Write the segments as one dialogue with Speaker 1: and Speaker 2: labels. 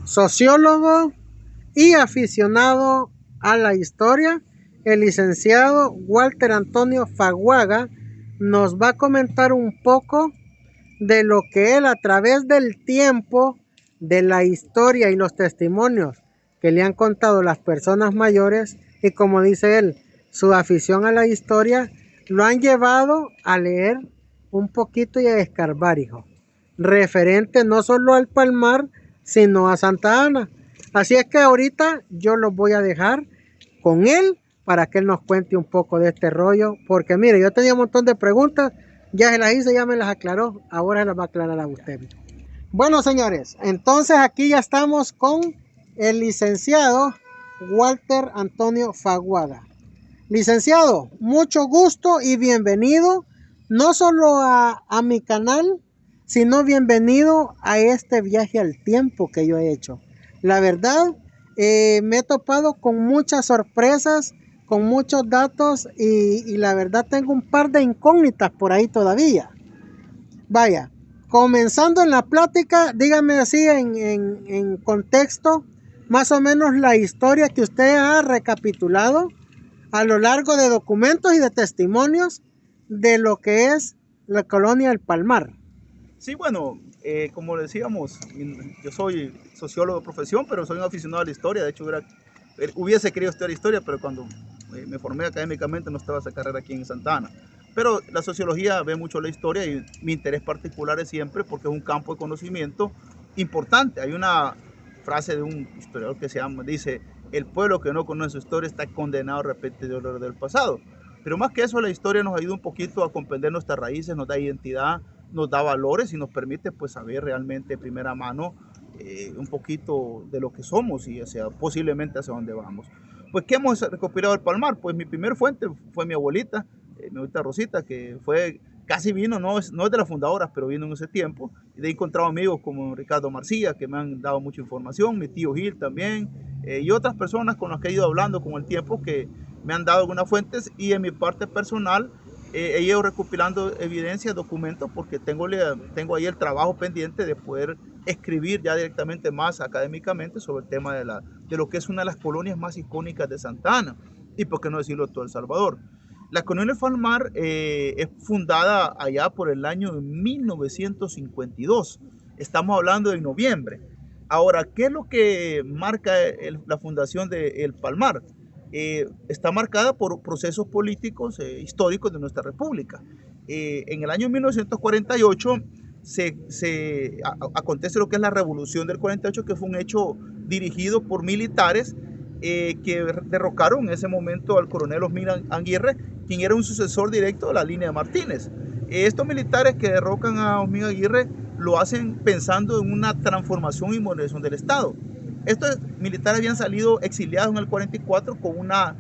Speaker 1: sociólogo y aficionado a la historia. El licenciado Walter Antonio Faguaga nos va a comentar un poco de lo que él, a través del tiempo, de la historia y los testimonios que le han contado las personas mayores, y como dice él, su afición a la historia, lo han llevado a leer un poquito y a escarbar, hijo, referente no solo al Palmar, sino a Santa Ana. Así es que ahorita yo los voy a dejar con él para que él nos cuente un poco de este rollo, porque mire, yo tenía un montón de preguntas, ya se las hice, ya me las aclaró, ahora se las va a aclarar a usted. Bueno, señores, entonces aquí ya estamos con el licenciado Walter Antonio Faguaga. Licenciado, mucho gusto y bienvenido no solo a mi canal, sino bienvenido a este viaje al tiempo que yo he hecho. La verdad, me he topado con muchas sorpresas, con muchos datos y la verdad tengo un par de incógnitas por ahí todavía. Vaya, comenzando en la plática, dígame así en contexto, más o menos la historia que usted ha recapitulado a lo largo de documentos y de testimonios de lo que es la colonia del Palmar.
Speaker 2: Sí, bueno, como decíamos, yo soy sociólogo de profesión, pero soy un aficionado a la historia. De hecho, hubiese querido estudiar historia, pero cuando me formé académicamente no estaba esa carrera aquí en Santa Ana. Pero la sociología ve mucho la historia y mi interés particular es siempre porque es un campo de conocimiento importante. Hay una frase de un historiador que dice, el pueblo que no conoce su historia está condenado a repetir el error del pasado. Pero más que eso, la historia nos ayuda un poquito a comprender nuestras raíces, nos da identidad, nos da valores y nos permite pues saber realmente de primera mano un poquito de lo que somos y posiblemente hacia dónde vamos. Pues, ¿qué hemos recopilado del Palmar? Pues mi primer fuente fue mi abuelita Rosita, que casi vino, no es de las fundadoras, pero vino en ese tiempo. Y de ahí he encontrado amigos como Ricardo Marcía, que me han dado mucha información, mi tío Gil también, y otras personas con las que he ido hablando con el tiempo que me han dado algunas fuentes. Y en mi parte personal, he ido recopilando evidencias, documentos, porque tengo ahí el trabajo pendiente de poder escribir ya directamente más académicamente sobre el tema de lo que es una de las colonias más icónicas de Santa Ana, y por qué no decirlo todo El Salvador. La colonia del Palmar es fundada allá por el año 1952. Estamos hablando de noviembre. Ahora, ¿qué es lo que marca la fundación de El Palmar? Está marcada por procesos políticos históricos de nuestra república. En el año 1948 acontece lo que es la revolución del 48, que fue un hecho dirigido por militares que derrocaron en ese momento al coronel Osmín Aguirre, quien era un sucesor directo de la línea de Martínez. Estos militares que derrocan a Osmín Aguirre lo hacen pensando en una transformación y modernización del Estado. Estos militares habían salido exiliados en el 44 con una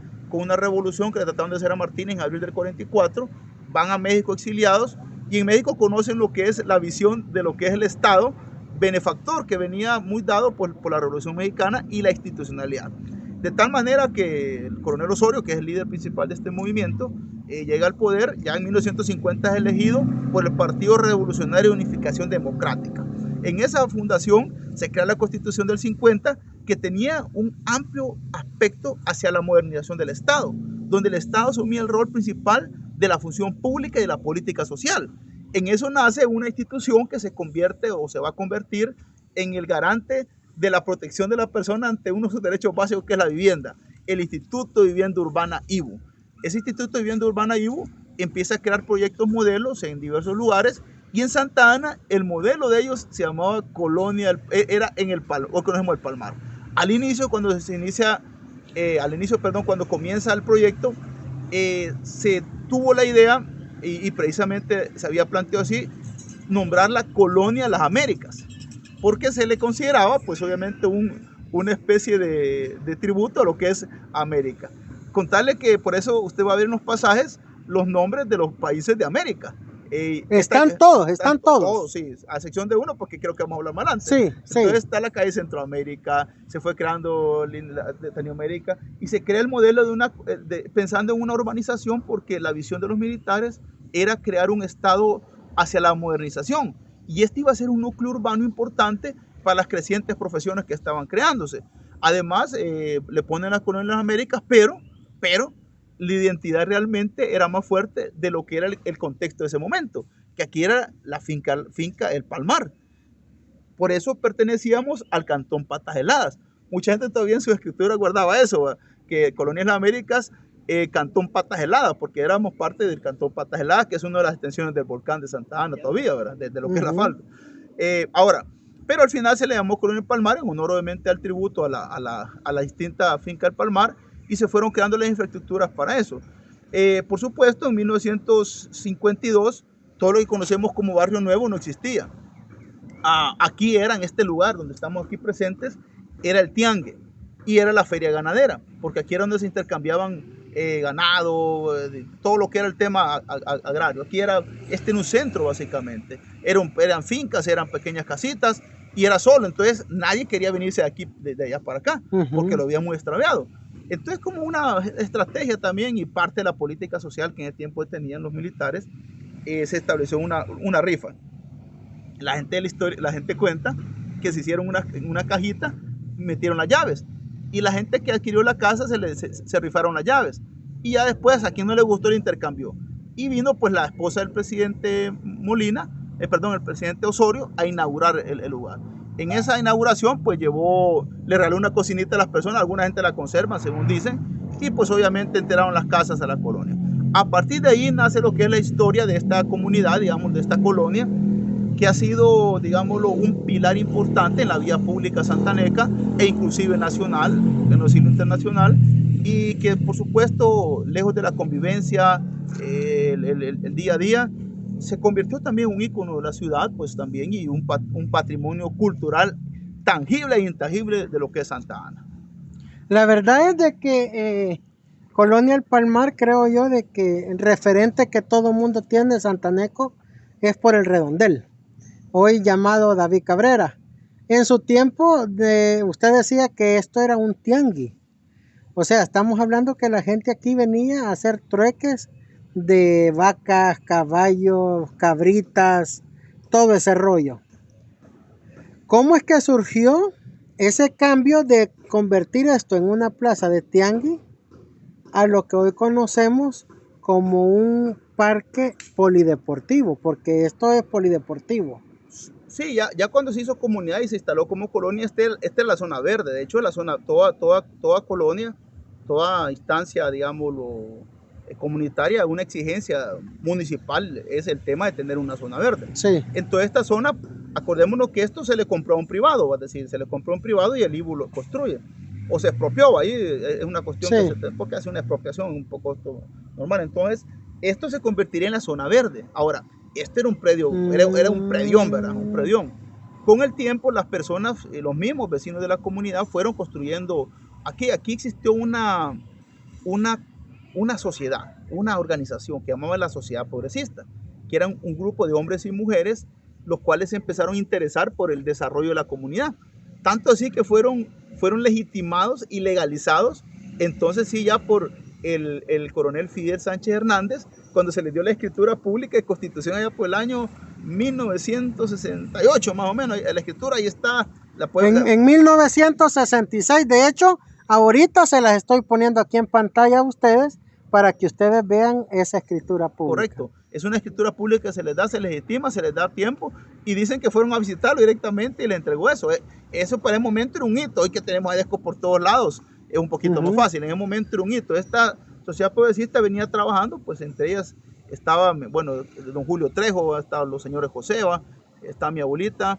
Speaker 2: revolución que le trataron de hacer a Martínez en abril del 44, van a México exiliados y en México conocen lo que es la visión de lo que es el Estado benefactor que venía muy dado por la Revolución Mexicana y la institucionalidad. De tal manera que el coronel Osorio, que es el líder principal de este movimiento, llega al poder, ya en 1950 es elegido por el Partido Revolucionario de Unificación Democrática. En esa fundación se crea la Constitución del 50, que tenía un amplio aspecto hacia la modernización del Estado, donde el Estado asumía el rol principal de la función pública y de la política social. En eso nace una institución que se convierte o se va a convertir en el garante de la protección de la persona ante uno de sus derechos básicos, que es la vivienda, el Instituto de Vivienda Urbana IVU. Ese Instituto de Vivienda Urbana IVU empieza a crear proyectos modelos en diversos lugares, y en Santa Ana el modelo de ellos se llamaba Colonia, era en el Palmar, o conocemos el Palmar. Al inicio, cuando comienza el proyecto, se tuvo la idea, y precisamente se había planteado así, nombrar la Colonia Las Américas, porque se le consideraba, pues obviamente, una especie de tributo a lo que es América. Contarle que por eso usted va a ver en los pasajes los nombres de los países de América.
Speaker 1: Están todos.
Speaker 2: Sí, a excepción de uno, porque creo que vamos a hablar más adelante.
Speaker 1: Sí,
Speaker 2: Entonces está la calle Centroamérica, se fue creando Latinoamérica, y se crea el modelo pensando en una urbanización, porque la visión de los militares era crear un estado hacia la modernización. Y este iba a ser un núcleo urbano importante para las crecientes profesiones que estaban creándose. Además, le ponen las colonias de las Américas, pero la identidad realmente era más fuerte de lo que era el contexto de ese momento, que aquí era la finca El Palmar. Por eso pertenecíamos al cantón Patas Heladas. Mucha gente todavía en su escritura guardaba eso, ¿verdad? Que Colonias de las Américas, cantón Patas Heladas, porque éramos parte del cantón Patas Heladas, que es una de las extensiones del volcán de Santa Ana todavía, ¿verdad? De lo que es la falda. Ahora, pero al final se le llamó Colonia El Palmar, en honor obviamente al tributo a la distinta finca El Palmar, y se fueron creando las infraestructuras para eso. Por supuesto, en 1952, todo lo que conocemos como Barrio Nuevo no existía. Aquí era, en este lugar donde estamos aquí presentes, era el tiangue y era la feria ganadera, porque aquí era donde se intercambiaban ganado, todo lo que era el tema agrario. Aquí era un centro básicamente, eran fincas, eran pequeñas casitas y era solo, entonces nadie quería venirse de aquí, de allá para acá, porque lo había muy extraviado. Entonces, como una estrategia también y parte de la política social que en el tiempo tenían los militares, se estableció una rifa. La gente cuenta que se hicieron una cajita, metieron las llaves, y la gente que adquirió la casa se rifaron las llaves, y ya después a quien no le gustó el intercambió, y vino pues la esposa del presidente el presidente Osorio a inaugurar el lugar. En esa inauguración pues le regaló una cocinita a las personas, alguna gente la conserva según dicen, y pues obviamente enteraron las casas a la colonia. A partir de ahí nace lo que es la historia de esta comunidad, digamos, de esta colonia, que ha sido, digámoslo, un pilar importante en la vía pública santaneca e inclusive nacional, en el siglo internacional, y que por supuesto, lejos de la convivencia, el día a día, se convirtió también en un ícono de la ciudad, pues también, y un patrimonio cultural tangible e intangible de lo que es Santa Ana.
Speaker 1: La verdad es de que Colonia El Palmar, creo yo, de que el referente que todo mundo tiene santaneco es por el redondel, hoy llamado David Cabrera. En su tiempo, usted decía que esto era un tianguis. O sea, estamos hablando que la gente aquí venía a hacer trueques de vacas, caballos, cabritas, todo ese rollo. ¿Cómo es que surgió ese cambio de convertir esto en una plaza de tianguis a lo que hoy conocemos como un parque polideportivo? Porque esto es polideportivo.
Speaker 2: Sí, ya cuando se hizo comunidad y se instaló como colonia, esta es la zona verde. De hecho, la zona, toda colonia, toda instancia, digámoslo, comunitaria, una exigencia municipal es el tema de tener una zona verde.
Speaker 1: Sí.
Speaker 2: En toda esta zona, acordémonos que esto se le compró a un privado, es decir, se le compró a un privado y el IBU lo construye. O se expropió, ahí es una cuestión, sí, porque hace una expropiación un poco normal. Entonces, esto se convertiría en la zona verde. Ahora, este era un predio, era un predión, ¿verdad? Un predión. Con el tiempo, las personas, los mismos vecinos de la comunidad fueron construyendo. Aquí existió una sociedad, una organización que llamaba la Sociedad Progresista, que eran un grupo de hombres y mujeres, los cuales se empezaron a interesar por el desarrollo de la comunidad. Tanto así que fueron legitimados y legalizados, entonces sí, ya por el coronel Fidel Sánchez Hernández, cuando se les dio la escritura pública de constitución allá por el año 1968, más o menos, la escritura ahí está.
Speaker 1: En 1966, de hecho, ahorita se las estoy poniendo aquí en pantalla a ustedes para que ustedes vean esa escritura pública.
Speaker 2: Correcto, es una escritura pública que se les da, se legitima, se les da tiempo, y dicen que fueron a visitarlo directamente y le entregó eso. Eso para el momento era un hito. Hoy que tenemos ADESCO por todos lados, es un poquito más fácil. En el momento era un hito. Esta Sociedad Progresista venía trabajando, pues entre ellas estaba, bueno, don Julio Trejo, estaban los señores Joseba, está mi abuelita,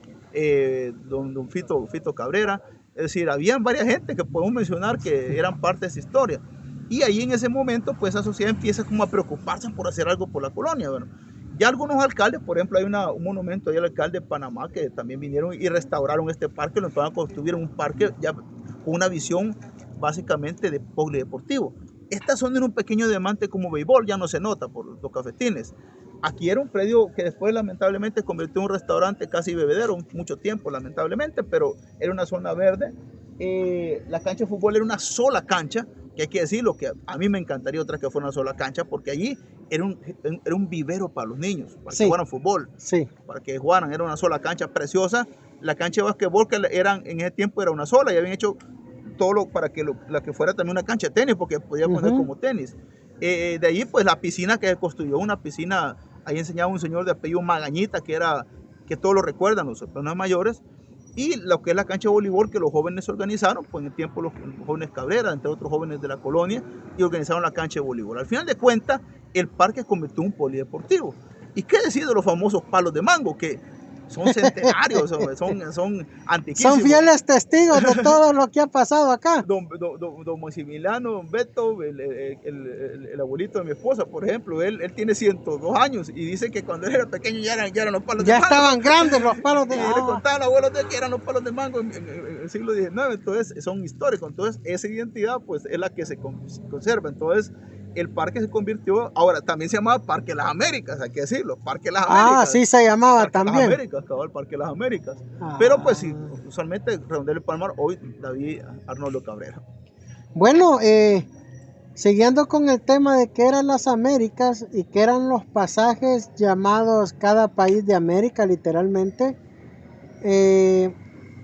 Speaker 2: don Fito Cabrera. Es decir, habían varias gente que podemos mencionar que eran parte de esa historia. Y ahí en ese momento, pues esa sociedad empieza como a preocuparse por hacer algo por la colonia. Bueno, ya algunos alcaldes, por ejemplo, hay un monumento ahí al alcalde de Panamá que también vinieron y restauraron este parque, lo empezaron a construir un parque ya con una visión básicamente de polideportivo. Esta zona era un pequeño diamante como béisbol, ya no se nota por los cafetines. Aquí era un predio que después lamentablemente se convirtió en un restaurante casi bebedero, mucho tiempo lamentablemente, pero era una zona verde. La cancha de fútbol era una sola cancha, que hay que decirlo, que a mí me encantaría otra que fuera una sola cancha, porque allí era un vivero para los niños, para que jugaran fútbol, para que jugaran, era una sola cancha preciosa. la cancha de basquetbol que en ese tiempo era una sola, y habían hecho todo para que la que fuera también una cancha de tenis, porque podía poner como tenis. De ahí pues la piscina que se construyó, una piscina, ahí enseñaba un señor de apellido Magañita, que todos lo recuerdan, los personas mayores, y lo que es la cancha de voleibol que los jóvenes organizaron, pues en el tiempo los jóvenes Cabrera, entre otros jóvenes de la colonia, y organizaron la cancha de voleibol. Al final de cuentas, el parque se convirtió en un polideportivo. ¿Y qué decir de los famosos palos de mango? Que son centenarios, son antiquísimos.
Speaker 1: Son fieles testigos de todo lo que ha pasado acá.
Speaker 2: Don Maximiliano, don Beto, el abuelito de mi esposa, por ejemplo, él tiene 102 años y dice que cuando él era pequeño ya eran los palos de mango.
Speaker 1: Ya estaban grandes los palos de mango.
Speaker 2: Le contaban a los abuelos de él que eran los palos de mango en el siglo XIX, entonces son históricos. Entonces esa identidad pues es la que se conserva. Entonces el parque se convirtió, ahora también se llamaba Parque Las Américas, hay que decirlo, Parque Las Américas.
Speaker 1: Ah, sí se llamaba
Speaker 2: Parque
Speaker 1: también.
Speaker 2: Las Américas, el Parque Las Américas. Pero pues sí, usualmente Redondela y Palmar, hoy David Arnoldo Cabrera.
Speaker 1: Bueno, siguiendo con el tema de qué eran las Américas y qué eran los pasajes llamados cada país de América, literalmente,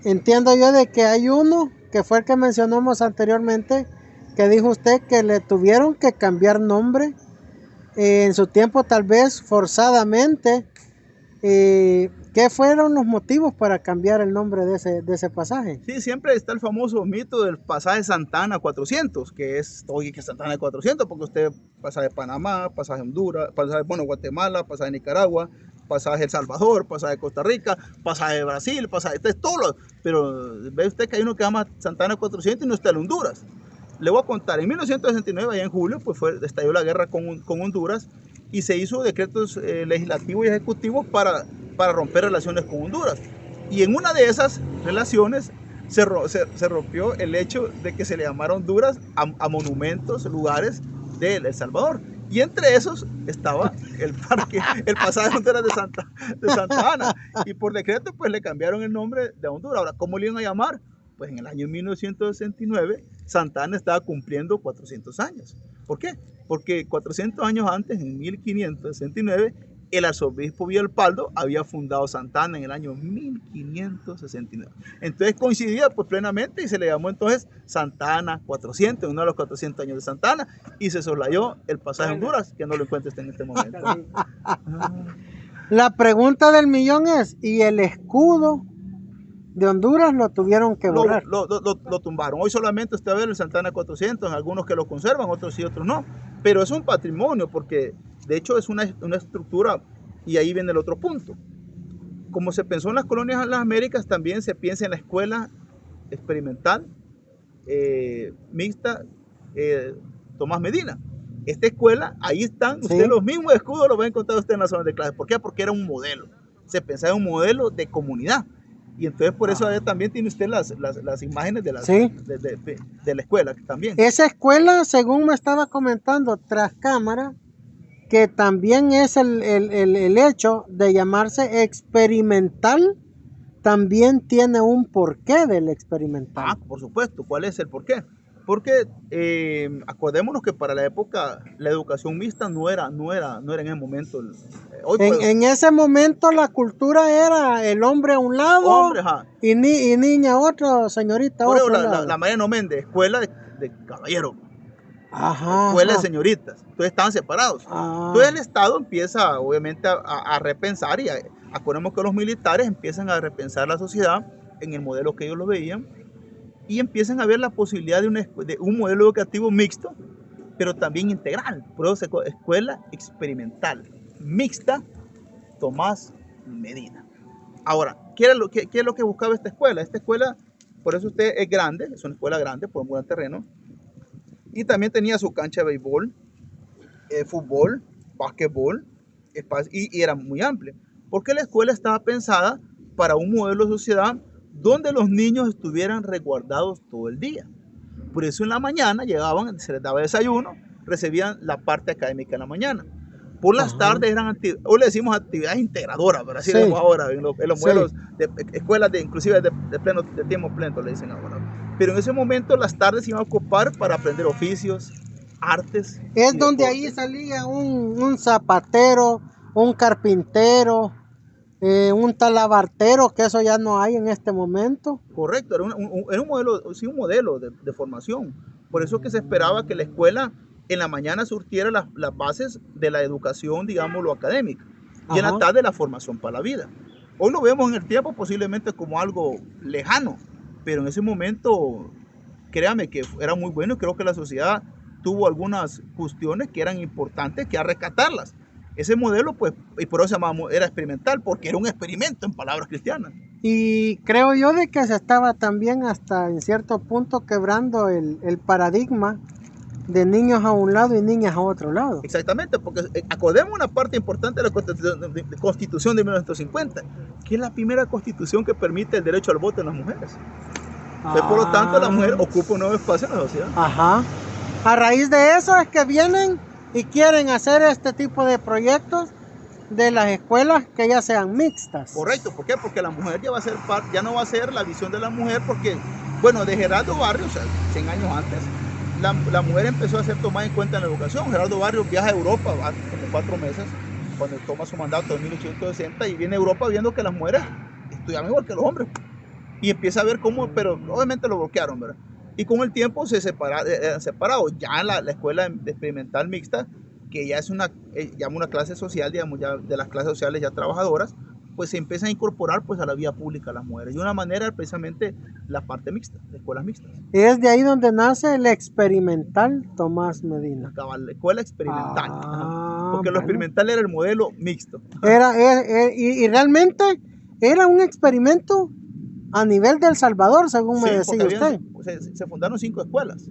Speaker 1: entiendo yo de que hay uno, que fue el que mencionamos anteriormente, que dijo usted que le tuvieron que cambiar nombre en su tiempo, tal vez forzadamente. ¿Qué fueron los motivos para cambiar el nombre de ese pasaje?
Speaker 2: Sí, siempre está el famoso mito del pasaje Santa Ana 400, que es que Santa Ana 400, porque usted pasaje Panamá, pasaje Honduras, pasaje Guatemala, pasaje Nicaragua, pasaje El Salvador, pasaje Costa Rica, pasaje Brasil, pasaje todo, pero ve usted que hay uno que se llama Santa Ana 400 y no está en Honduras. Le voy a contar, en 1969, allá en julio, pues estalló la guerra con Honduras y se hizo decretos legislativos y ejecutivos para romper relaciones con Honduras. Y en una de esas relaciones se rompió el hecho de que se le llamara Honduras a monumentos, lugares de El Salvador. Y entre esos estaba el pasaje Honduras de Santa Ana. Y por decreto, pues le cambiaron el nombre de Honduras. Ahora, ¿cómo le iban a llamar? Pues en el año 1969, Santa Ana estaba cumpliendo 400 años. ¿Por qué? Porque 400 años antes, en 1569, el arzobispo Villalpaldo había fundado Santa Ana en el año 1569. Entonces coincidía pues plenamente y se le llamó entonces Santa Ana 400, uno de los 400 años de Santa Ana, y se soslayó el pasaje Honduras, que no lo encuentra en este momento.
Speaker 1: La pregunta del millón es, ¿y el escudo de Honduras lo tuvieron que borrar?
Speaker 2: Lo tumbaron. Hoy solamente usted ve el Santa Ana 400, algunos que lo conservan, otros sí, otros no. Pero es un patrimonio porque de hecho es una estructura, y ahí viene el otro punto. Como se pensó en las colonias de las Américas, también se piensa en la escuela experimental mixta Tomás Medina. Esta escuela, ahí están, usted los mismos escudos los va a encontrar usted en la zona de clase. ¿Por qué? Porque era un modelo. Se pensaba en un modelo de comunidad. Y entonces por eso también tiene usted las imágenes de la escuela también.
Speaker 1: Esa escuela, según me estaba comentando tras cámara, que también es el hecho de llamarse experimental, también tiene un porqué del experimental.
Speaker 2: Ah, por supuesto. ¿Cuál es el porqué? Porque acordémonos que para la época la educación mixta no era en ese momento.
Speaker 1: En ese momento la cultura era el hombre a un lado y niña a otro, señorita a otro lado.
Speaker 2: La Mariano Méndez, escuela de caballeros,
Speaker 1: escuela
Speaker 2: de señoritas, entonces estaban separados. Entonces el Estado empieza obviamente a repensar, y acordemos que los militares empiezan a repensar la sociedad en el modelo que ellos lo veían, y empiezan a ver la posibilidad de un modelo educativo mixto, pero también integral. Por eso escuela experimental mixta Tomás Medina. Ahora, ¿qué es lo que buscaba esta escuela? Esta escuela, por eso usted es grande, es una escuela grande, por un buen terreno, y también tenía su cancha de béisbol, fútbol, básquetbol, y era muy amplia, porque la escuela estaba pensada para un modelo de sociedad donde los niños estuvieran resguardados todo el día. Por eso en la mañana llegaban, se les daba desayuno, recibían la parte académica en la mañana. Por las tardes eran hoy le decimos actividades integradoras, pero así decimos ahora en los modelos de escuelas inclusive de tiempo pleno, le dicen ahora. Pero en ese momento las tardes se iban a ocupar para aprender oficios, artes.
Speaker 1: Es donde ahí salía un zapatero, un carpintero, Un talabartero, que eso ya no hay en este momento.
Speaker 2: Correcto, era un modelo, sí, un modelo de formación. Por eso que se esperaba que la escuela en la mañana surtiera las bases de la educación, digamos, lo académica, y en la tarde la formación para la vida. Hoy lo vemos en el tiempo posiblemente como algo lejano, pero en ese momento, créame que era muy bueno y creo que la sociedad tuvo algunas cuestiones que eran importantes que a rescatarlas. Ese modelo, pues, y por eso se llamaba, era experimental, porque era un experimento en palabras cristianas.
Speaker 1: Y creo yo de que se estaba también hasta en cierto punto quebrando el paradigma de niños a un lado y niñas a otro lado.
Speaker 2: Exactamente, porque acordemos una parte importante de la Constitución de 1950, que es la primera constitución que permite el derecho al voto en las mujeres. Entonces, por lo tanto, la mujer ocupa un nuevo espacio en la sociedad.
Speaker 1: Ajá. A raíz de eso es que vienen y quieren hacer este tipo de proyectos de las escuelas que ya sean mixtas.
Speaker 2: Correcto, ¿por qué? Porque la mujer ya va a ser ya no va a ser la visión de la mujer, porque, bueno, de Gerardo Barrios, o sea, 100 años antes, la mujer empezó a ser tomada en cuenta en la educación. Gerardo Barrios viaja a Europa como 4 meses, cuando toma su mandato en 1860, y viene a Europa viendo que las mujeres estudian igual que los hombres. Y empieza a ver cómo, pero obviamente lo bloquearon, ¿verdad? Y con el tiempo se separados. Ya la escuela experimental mixta, que ya es una clase social, digamos, ya de las clases sociales ya trabajadoras, pues se empieza a incorporar pues a la vida pública las mujeres. Y una manera es precisamente la parte mixta, de escuelas mixtas.
Speaker 1: Es de ahí donde nace el experimental Tomás Medina.
Speaker 2: La escuela experimental. Porque lo experimental era el modelo mixto.
Speaker 1: Y realmente era un experimento a nivel de El Salvador, según me decía usted.
Speaker 2: Se fundaron 5 escuelas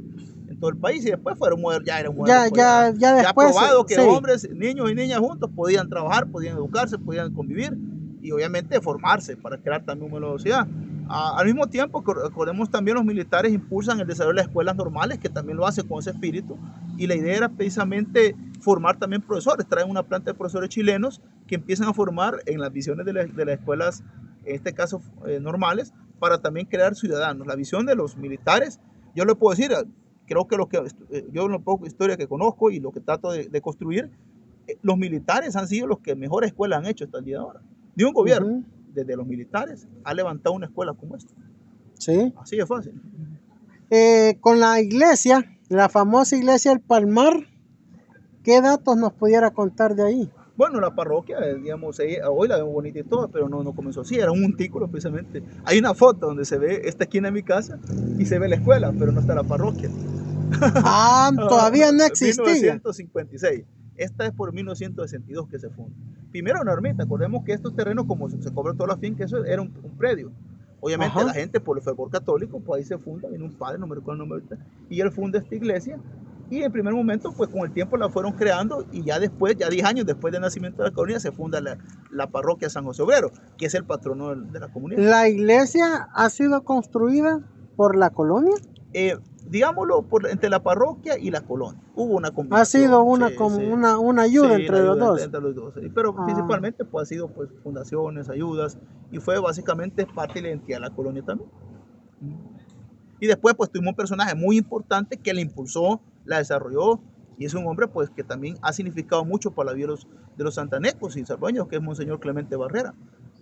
Speaker 2: en todo el país y después fueron ya era un
Speaker 1: modelo. Ya después.
Speaker 2: Probado que hombres, niños y niñas juntos podían trabajar, podían educarse, podían convivir y obviamente formarse para crear también una sociedad. Al mismo tiempo, recordemos también los militares impulsan el desarrollo de las escuelas normales, que también lo hacen con ese espíritu, y la idea era precisamente formar también profesores. Traen una planta de profesores chilenos que empiezan a formar en las visiones de las escuelas, en este caso normales, para también crear ciudadanos. La visión de los militares, yo le puedo decir, creo que yo en lo poco historia que conozco y lo que trato de construir, los militares han sido los que mejores escuelas han hecho hasta el día de ahora. Ni un gobierno, desde los militares, ha levantado una escuela como esta.
Speaker 1: Sí.
Speaker 2: Así de fácil.
Speaker 1: Con la iglesia, la famosa iglesia del Palmar, ¿qué datos nos pudiera contar de ahí?
Speaker 2: Bueno, la parroquia, digamos, hoy la vemos bonita y todo, pero no comenzó así, era un montículo precisamente. Hay una foto donde se ve esta esquina de mi casa y se ve la escuela, pero no está la parroquia.
Speaker 1: Todavía no existía.
Speaker 2: 1956. Esta es por 1962 que se funda. Primero una ermita, acordemos que estos terrenos, como se cobra toda la finca, eso era un predio. Obviamente la gente, por el fervor católico, pues ahí se funda, viene un padre, no me recuerdo el nombre ahorita, y él funda esta iglesia. Y en primer momento, pues con el tiempo la fueron creando y ya después, ya 10 años después del nacimiento de la colonia, se funda la parroquia San José Obrero, que es el patrono de la comunidad.
Speaker 1: ¿La iglesia ha sido construida por la colonia?
Speaker 2: Digámoslo, entre la parroquia y la colonia. Hubo una combinación.
Speaker 1: Ha sido una ayuda entre los dos.
Speaker 2: Entre los dos, pero principalmente pues, ha sido pues, fundaciones, ayudas, y fue básicamente parte de la identidad de la colonia también. Y después pues tuvimos un personaje muy importante que la impulsó, la desarrolló, y es un hombre pues que también ha significado mucho para la vida de los santanecos y salvadoreños, que es Monseñor Clemente Barrera,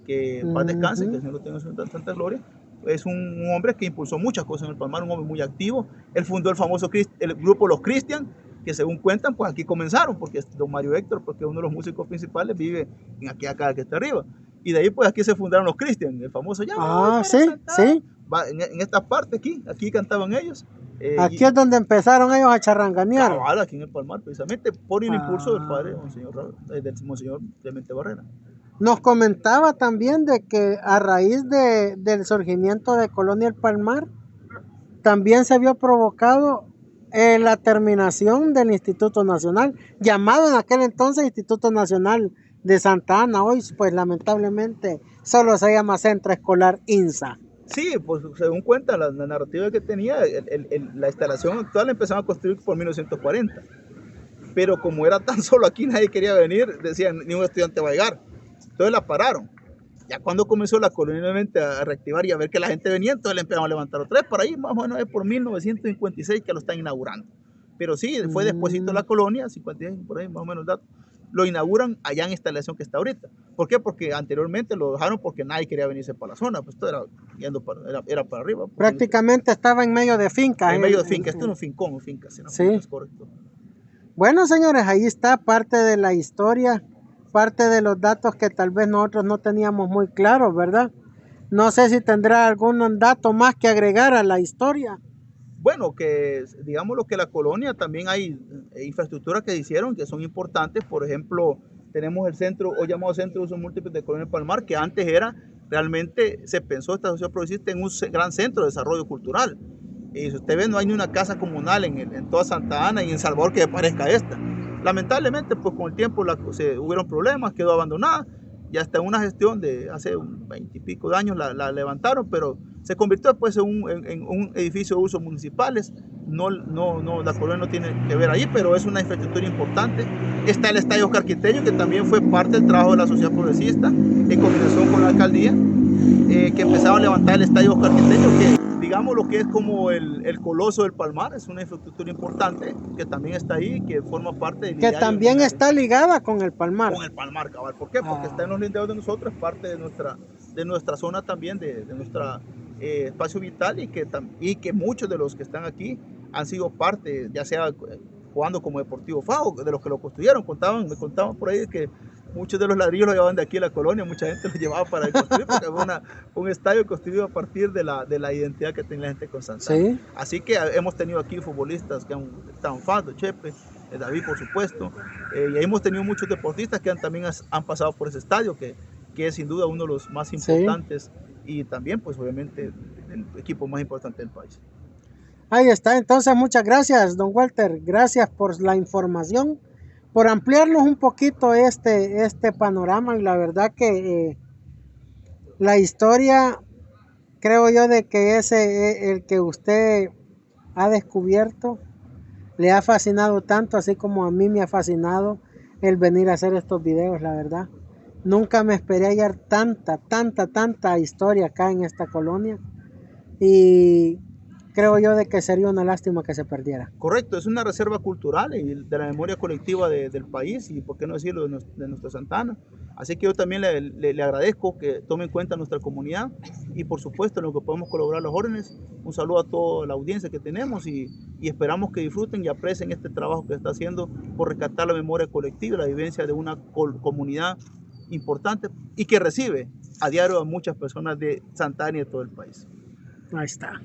Speaker 2: que en paz descanse, que el Señor lo tenga en santa gloria. Es un hombre que impulsó muchas cosas en el Palmar, un hombre muy activo. Él fundó el famoso el grupo Los Cristian, que según cuentan, pues aquí comenzaron, porque don Mario Héctor, porque uno de los músicos principales, vive en aquella casa que está arriba. Y de ahí, pues aquí se fundaron Los Cristian, el famoso ya.
Speaker 1: Sí.
Speaker 2: En esta parte aquí cantaban ellos.
Speaker 1: Aquí es donde empezaron ellos a charranganear.
Speaker 2: Cabal, aquí en el Palmar, precisamente por el impulso del padre del Monseñor Clemente Barrera.
Speaker 1: Nos comentaba también de que a raíz del surgimiento de Colonia El Palmar, también se vio provocado la terminación del Instituto Nacional, llamado en aquel entonces Instituto Nacional de Santa Ana. Hoy, pues lamentablemente, solo se llama Centro Escolar INSA.
Speaker 2: Sí, pues según cuenta la narrativa que tenía, la instalación actual la empezaron a construir por 1940. Pero como era tan solo aquí, nadie quería venir, decían, ni un estudiante va a llegar. Entonces la pararon. Ya cuando comenzó la colonia nuevamente a reactivar y a ver que la gente venía, entonces le empezaron a levantar otra vez. Por ahí más o menos es por 1956 que lo están inaugurando. Pero sí, fue despuésito de la colonia, 56 por ahí más o menos el dato, lo inauguran allá en esta instalación que está ahorita. ¿Por qué? Porque anteriormente lo dejaron porque nadie quería venirse para la zona, pues esto era para arriba.
Speaker 1: Prácticamente estaba en medio de fincas.
Speaker 2: En medio de fincas, esto es un fincón, un finca, si no,
Speaker 1: sí.
Speaker 2: es correcto.
Speaker 1: Bueno, señores, ahí está parte de la historia, parte de los datos que tal vez nosotros no teníamos muy claros, ¿verdad? No sé si tendrá algún dato más que agregar a la historia.
Speaker 2: Bueno, que digamos lo que la colonia también hay infraestructuras que se hicieron que son importantes. Por ejemplo, tenemos el centro, hoy llamado Centro de Usos Múltiples de Colonia Palmar, que antes era, realmente se pensó esta sociedad progresista en un gran centro de desarrollo cultural. Y si usted ve, no hay ni una casa comunal en toda Santa Ana y en Salvador que parezca esta. Lamentablemente, pues con el tiempo hubieron problemas, quedó abandonada. Y hasta en una gestión de hace 20 y pico de años la levantaron, pero se convirtió después en un edificio de usos municipales. La colonia no tiene que ver ahí, pero es una infraestructura importante. Está el Estadio Oscar Quiteño, que también fue parte del trabajo de la sociedad progresista, en combinación con la alcaldía, que empezaron a levantar el Estadio Oscar Quiteño, que digamos lo que es como el Coloso del Palmar, es una infraestructura importante que también está ahí, que forma parte del
Speaker 1: que también está ligada con el Palmar.
Speaker 2: Con el Palmar, cabal. ¿Por qué? Porque está en los linderos de nosotros, es parte de nuestra zona también, de nuestro espacio vital, y que muchos de los que están aquí han sido parte, ya sea jugando como Deportivo FAO, de los que lo construyeron. Me contaban por ahí que muchos de los ladrillos los llevaban de aquí a la colonia, mucha gente los llevaba para construir, porque fue un estadio construido a partir de la identidad que tenía la gente con Santa Ana.
Speaker 1: Sí.
Speaker 2: Así que hemos tenido aquí futbolistas que están Fado, Chepe, David, por supuesto, y hemos tenido muchos deportistas que también han pasado por ese estadio, que es sin duda uno de los más importantes, y también, pues obviamente, el equipo más importante del país.
Speaker 1: Ahí está, entonces muchas gracias, don Walter, gracias por la información, por ampliarnos un poquito este panorama, y la verdad que la historia, creo yo, de que el que usted ha descubierto, le ha fascinado tanto, así como a mí me ha fascinado el venir a hacer estos videos, la verdad. Nunca me esperé hallar tanta historia acá en esta colonia, y creo yo de que sería una lástima que se perdiera.
Speaker 2: Correcto, es una reserva cultural y de la memoria colectiva del país, y por qué no decirlo, de nuestra Santa Ana. Así que yo también le agradezco que tome en cuenta nuestra comunidad, y por supuesto en lo que podemos colaborar los órdenes. Un saludo a toda la audiencia que tenemos, y esperamos que disfruten y aprecien este trabajo que está haciendo por rescatar la memoria colectiva, la vivencia de una comunidad importante y que recibe a diario a muchas personas de Santa Ana y de todo el país.
Speaker 1: Ahí está.